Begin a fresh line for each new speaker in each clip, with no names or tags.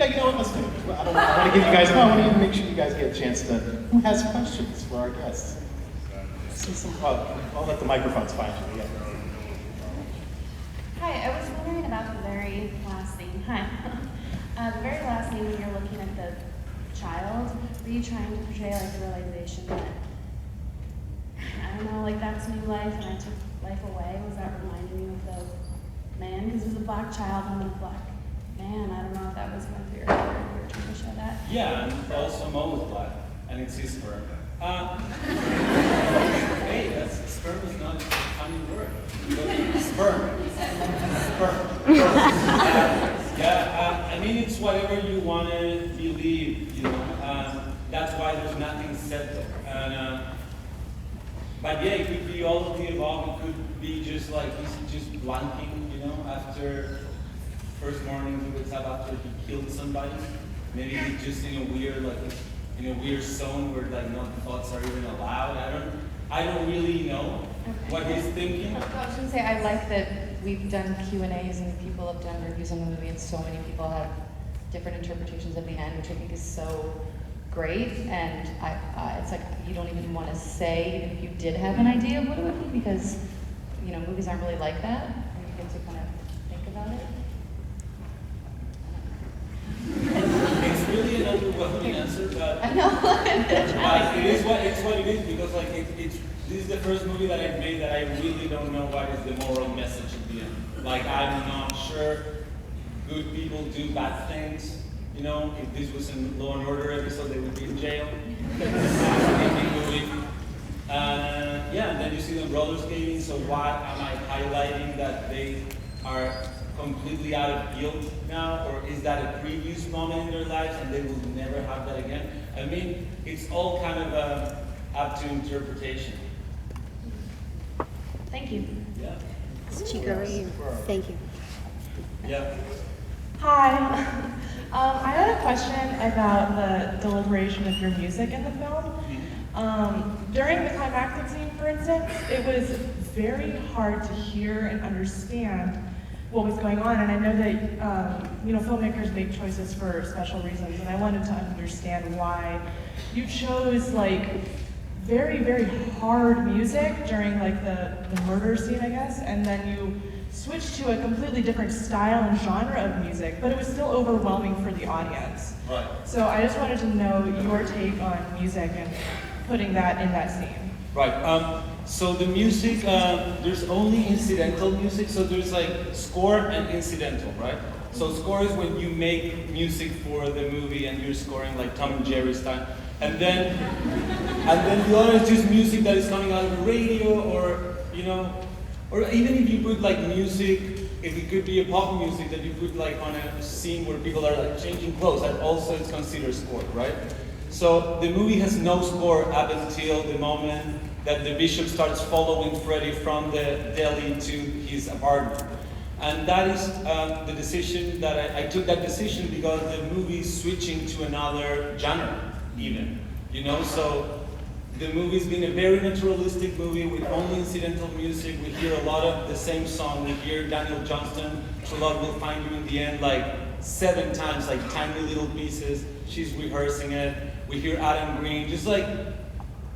Yeah, you know what, let's do it. I want to give you guys, I want to make sure you guys get a chance to, who has questions for our guests? I'll let the microphones find you, yeah.
Hi, I was wondering about the very last scene. Hi. The very last scene when you're looking at the child, were you trying to portray like the realization that, I don't know, like that's new life and I took life away? Was that reminding you of the man? Because it was a black child and a black man. I don't know if that was going through your head or if you were trying to show that.
Yeah, and also Mo was black, and it's his sperm. Hey, sperm is not a funny word. Sperm. I mean, it's whatever you want to believe, you know. That's why there's nothing set there. And, but yeah, it could be all of the above. It could be just like he's just blanking, you know, after first morning he wakes up after he killed somebody. Maybe he's just in a weird zone where like no thoughts are even allowed. I don't really know what he's thinking.
I was going to say, I like that we've done Q&As and people have done reviews on the movie and so many people have different interpretations of the end, which I think is so great. And it's like you don't even want to say, even if you did have an idea of what it would be, because you know movies aren't really like that. And you get to kind of think about it.
It's really an overwhelming answer, but
I know.
it is what it is, because like this is the first movie that I've made that I really don't know what is the moral message at the end. Like I'm not sure good people do bad things. You know, if this was a Law and Order episode, they would be in jail. Yeah, and then you see them roller skating. So why am I highlighting that they are completely out of guilt now, or is that a previous moment in their lives and they will never have that again? I mean, it's all kind of up to interpretation.
Thank you.
Yeah.
It's Chica right here. Thank you.
Yeah.
Hi. I had a question about the deliberation of your music in the film. During the climactic scene, for instance, it was very hard to hear and understand what was going on, and I know that filmmakers make choices for special reasons, and I wanted to understand why you chose like very, very hard music during like the murder scene, I guess, and then you switched to a completely different style and genre of music, but it was still overwhelming for the audience.
Right.
So I just wanted to know your take on music and putting that in that scene.
Right. So the music, there's only incidental music. So there's like score and incidental, right? So score is when you make music for the movie and you're scoring like Tom and Jerry style. And then the other is just music that is coming out of the radio, or or even if you put like music, if it could be a pop music that you put like on a scene where people are like changing clothes, that also is considered score, right? So the movie has no score up until the moment that the bishop starts following Freddy from the deli to his apartment. And that is the decision that I took that decision because the movie is switching to another genre even, so the movie's been a very naturalistic movie with only incidental music. We hear a lot of the same song. We hear Daniel Johnston, True Love Will Find You in the End, like 7 times, like tiny little pieces. She's rehearsing it. We hear Adam Green, just like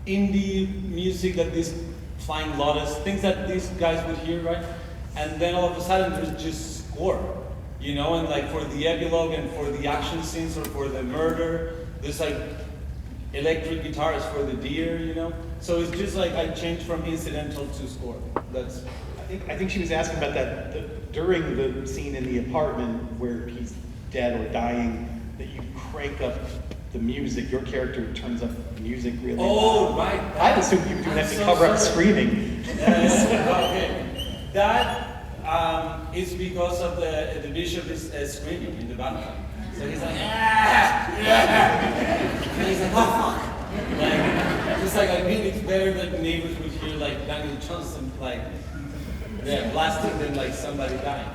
indie music that these Flying Lotus, things that these guys would hear, right? And then all of a sudden there's just score, and like for the epilogue and for the action scenes or for the murder, there's like electric guitars for the deer, So it's just like I changed from incidental to score.
I think she was asking about that during the scene in the apartment where he's dead or dying, that you crank up the music. Your character turns up the music really loud.
Right.
I'd assume you would do that to cover up screaming.
Okay. That is because of the bishop is screaming in the background. So he's like, and he's like, oh fuck. Like, just like, it's better that the neighbors would hear like Daniel Johnston blasting than like somebody dying.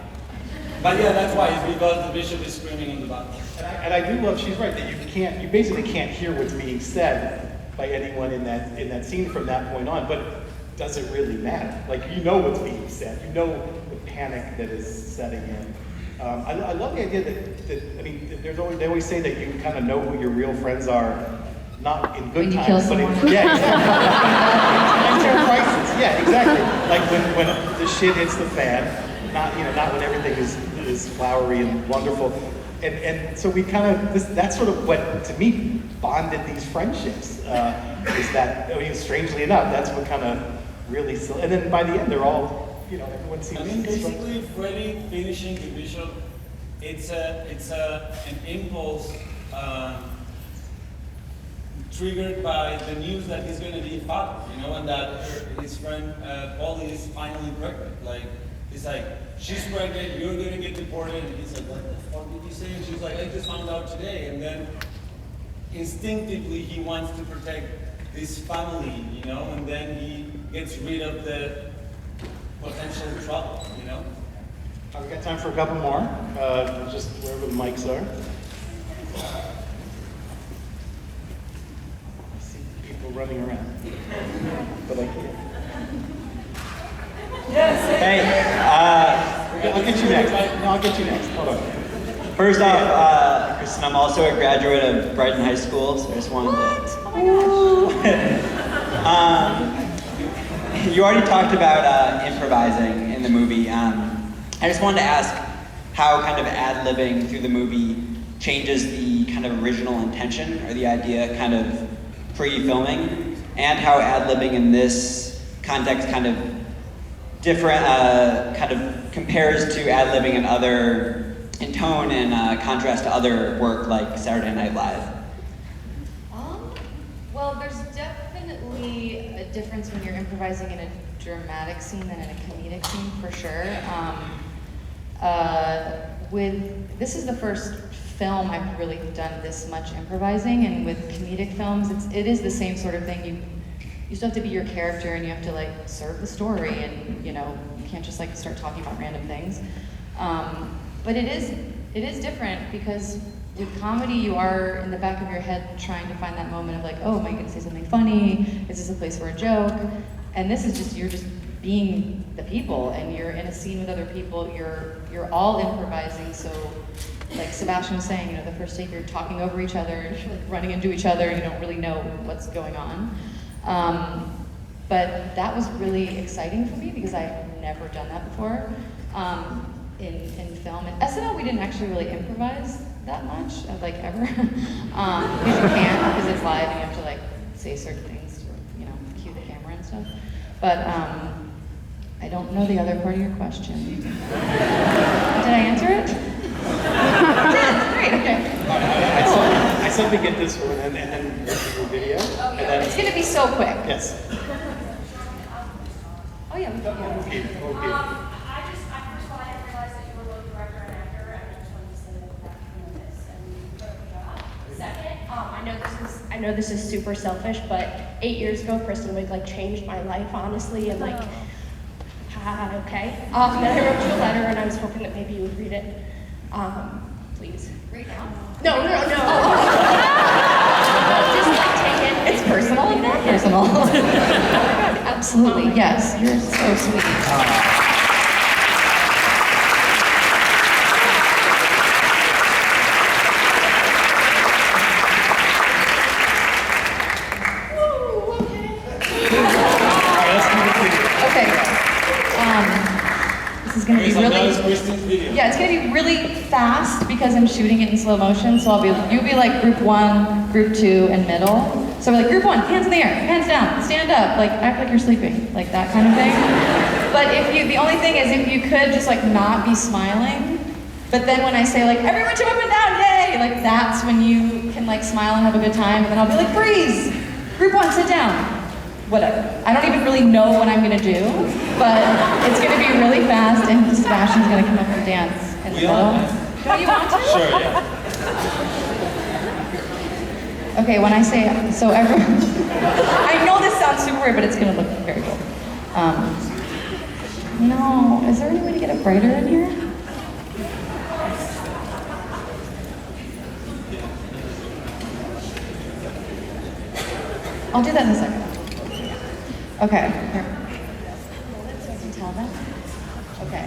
But yeah, that's why, it's because the bishop is screaming in the background.
And I do love, she's right, that you basically can't hear what's being said by anyone in that scene from that point on, but does it really matter? Like, what's being said, the panic that is setting in. I love the idea that I mean, they always say that you kind of know who your real friends are, not in good
When you
times,
kill
but in,
someone.
yeah, exactly. Times of crisis, yeah, exactly. Like when the shit hits the fan, not when everything is flowery and wonderful. And so we kind of, that's sort of what, to me, bonded these friendships, is that, I mean, strangely enough, that's what kind of really, and then by the end, they're all, everyone seems.
I mean, basically, Freddie finishing the bishop, it's an impulse triggered by the news that he's going to be a father, and that his friend Polly is finally pregnant. Like, he's like, she's pregnant, you're going to get deported, and he's like, what the fuck did you say? And she's like, I just found out today, and then instinctively he wants to protect this family, and then he gets rid of the potential trouble,
We got time for a couple more, just wherever the mics are. I see people running around, but I can't.
Hey,
I'll get you next. No, I'll get you next. Hold on.
first off, Kristen, I'm also a graduate of Brighton High School, so I just wanted to...
Oh my gosh.
You already talked about improvising in the movie. I just wanted to ask how kind of ad-libbing through the movie changes the kind of original intention or the idea kind of pre-filming, and how ad-libbing in this context kind of different, kind of compares to ad-libbing in tone and contrast to other work like Saturday Night Live.
Well, there's definitely a difference when you're improvising in a dramatic scene than in a comedic scene, for sure. This is the first film I've really done this much improvising, and with comedic films, it is the same sort of thing. You still have to be your character, and you have to like serve the story, and you can't just like start talking about random things. But it is different because with comedy, you are in the back of your head trying to find that moment of like, oh, am I going to say something funny? Is this a place for a joke? And this is just, you're just being the people, and you're in a scene with other people. You're all improvising. So, like Sebastian was saying, the first take you're talking over each other, and you're like running into each other, and you don't really know what's going on. But that was really exciting for me because I've never done that before in film. And SNL, we didn't actually really improvise that much, like ever, because you can't, because it's live and you have to like say certain things to, cue the camera and stuff. But I don't know the other part of your question. Did I answer it? I did. Great. Okay.
I said to get this one and then your video.
Oh,
and
yeah.
then,
It's gonna be so quick.
Yes.
Oh yeah. We can, yeah.
I first of all, I didn't realize that you were both director and actor, and I just wanted to say that back from this and incredible job. Second,
I know this is super selfish, but 8 years ago, Kristen Wiig changed my life, honestly, and okay. Then I wrote you a letter, and I was hoping that maybe you would read it. Please.
Right now?
No. Just take it.
It's personal and not personal. Absolutely, yes. You're so sweet. This is gonna be really. Yeah, it's gonna be really fast because I'm shooting it in slow motion. So you'll be like group 1, group 2, and middle. So we're like group 1, hands in the air, hands down, stand up, like act like you're sleeping, like that kind of thing. But the only thing is if you could just like not be smiling. But then when I say like everyone jump up and down, yay! Like that's when you can like smile and have a good time. And then I'll be like freeze, group 1, sit down. Whatever. I don't even really know what I'm gonna do, but it's gonna be really fast, and Sebastian's gonna come up and dance in the middle. Don't you want to?
Sure, yeah.
Okay, when I say so, everyone. I know this sounds super weird, but it's gonna look very cool. No, is there any way to get it brighter in here? I'll do that in a second. Okay, here. So I can tell them? Okay.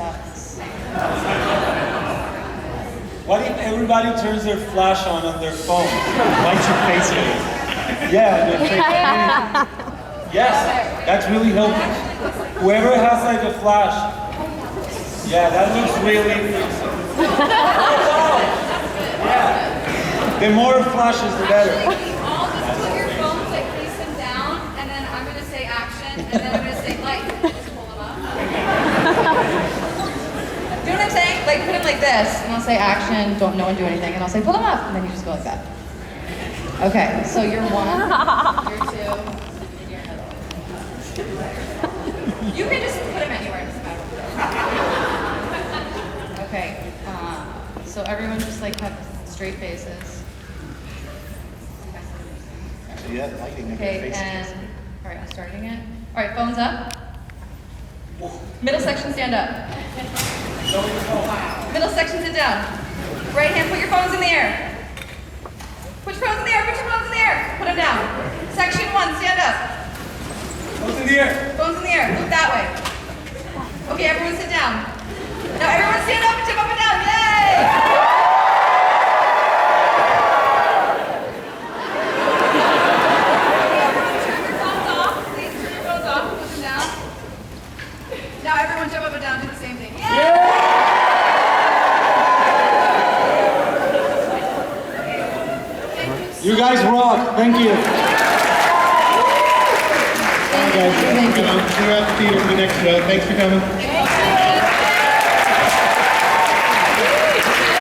sucks.
What if everybody turns their flash on their phone?
Lights your face with it.
Yeah, their face. Yes, that's really helpful. Whoever has like a flash, yeah, that looks really. Yeah, the more flashes, the better.
All just put your phones like face them down, and then I'm gonna say action, and then I'm gonna say light. Just pull them up.
Do you know what I'm saying? Like put him like this, and I'll say action, don't no one do anything, and I'll say pull him up, and then you just go like that. Okay, so you're one, you're two, and you're middle. You can just put him anywhere, it doesn't matter. Okay, so everyone just like have straight faces.
Actually, that lighting of your
Okay,
face.
and all right, I'm starting it. All right, phones up. Middle section, stand up. Middle section, sit down. Right hand, put your phones in the air. Put your phones in the air, put your phones in the air. Put them down. Section 1, stand up.
Phones in the air.
Phones in the air, look that way. Okay, everyone sit down. Now everyone stand up and jump up and down, yay!
Turn your phones off. Please turn your phones off. Put them down. Now everyone jump up and down. Do the same thing. Yay!
You guys rock. Thank you.
Guys, see you at the theater for the next show. Thanks for coming.